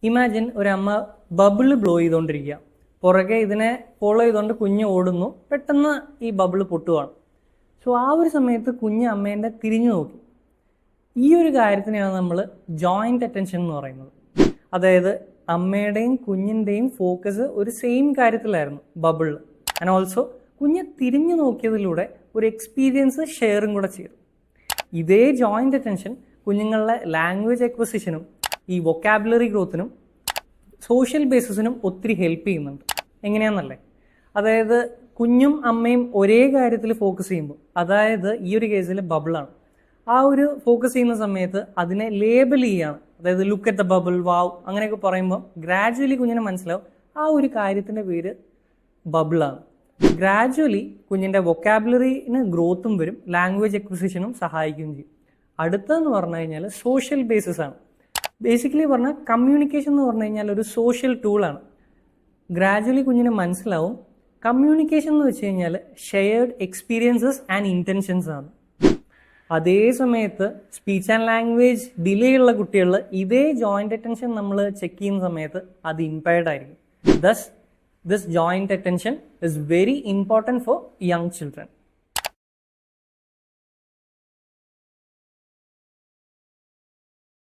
Imagine ഒരമ്മ ബബിള് blow ചെയ്തുകൊണ്ടിരിക്കുക. പുറകെ ഇതിനെ ഫോളോ ചെയ്തുകൊണ്ട് കുഞ്ഞ് ഓടുന്നു. പെട്ടെന്ന് ഈ ബബിള് പൊട്ടുകയാണ്. സോ ആ ഒരു സമയത്ത് കുഞ്ഞ് അമ്മേൻ്റെ തിരിഞ്ഞു നോക്കി. ഈ ഒരു കാര്യത്തിനെയാണ് നമ്മൾ ജോയിൻ്റ് അറ്റൻഷൻ എന്ന് പറയുന്നത്. അതായത് അമ്മയുടെയും കുഞ്ഞിൻ്റെയും ഫോക്കസ് ഒരു സെയിം കാര്യത്തിലായിരുന്നു, ബബിളിൽ. ആൻഡ് ഓൾസോ കുഞ്ഞ് തിരിഞ്ഞു നോക്കിയതിലൂടെ ഒരു എക്സ്പീരിയൻസ് ഷെയറും കൂടെ ചെയ്തു. ഇതേ ജോയിൻ്റ് അറ്റൻഷൻ കുഞ്ഞുങ്ങളുടെ ലാംഗ്വേജ് എക്വസിഷനും ഈ വൊക്കാബുലറി ഗ്രോത്തിനും സോഷ്യൽ ബേസിസിനും ഒത്തിരി ഹെൽപ്പ് ചെയ്യുന്നുണ്ട്. എങ്ങനെയാണെന്നല്ലേ? അതായത് കുഞ്ഞും അമ്മയും ഒരേ കാര്യത്തിൽ ഫോക്കസ് ചെയ്യുമ്പോൾ, അതായത് ഈ ഒരു കേസിൽ ബബിളാണ്, ആ ഒരു ഫോക്കസ് ചെയ്യുന്ന സമയത്ത് അതിനെ ലേബൽ ചെയ്യുകയാണ്. അതായത് ലുക്ക് അറ്റ് ദ ബബിൾ, വാവ്, അങ്ങനെയൊക്കെ പറയുമ്പോൾ ഗ്രാജുവലി കുഞ്ഞിനെ മനസ്സിലാവും ആ ഒരു കാര്യത്തിൻ്റെ പേര് ബബിളാണ്. ഗ്രാജുവലി കുഞ്ഞിൻ്റെ വൊക്കാബുലറിന് ഗ്രോത്തും വരും, ലാംഗ്വേജ് എക്വിസിഷനും സഹായിക്കുകയും ചെയ്യും. അടുത്തതെന്ന് പറഞ്ഞു കഴിഞ്ഞാൽ സോഷ്യൽ ബേസിസ് ആണ്. ബേസിക്കലി പറഞ്ഞാൽ കമ്മ്യൂണിക്കേഷൻ എന്ന് പറഞ്ഞു കഴിഞ്ഞാൽ ഒരു സോഷ്യൽ ടൂളാണ്. ഗ്രാജുവലി കുഞ്ഞിന് മനസ്സിലാവും കമ്മ്യൂണിക്കേഷൻ എന്ന് വെച്ച് കഴിഞ്ഞാൽ ഷെയർഡ് എക്സ്പീരിയൻസസ് ആൻഡ് ഇൻറ്റൻഷൻസ് ആണ്. അതേ സമയത്ത് സ്പീച്ച് ആൻഡ് ലാംഗ്വേജ് ഡിലേ ഉള്ള കുട്ടികളിൽ ഇതേ ജോയിൻ്റ് അറ്റൻഷൻ നമ്മൾ ചെക്ക് ചെയ്യുന്ന സമയത്ത് അത് ഇമ്പയർഡ് ആയിരിക്കും. Thus, this joint attention is very important for young children.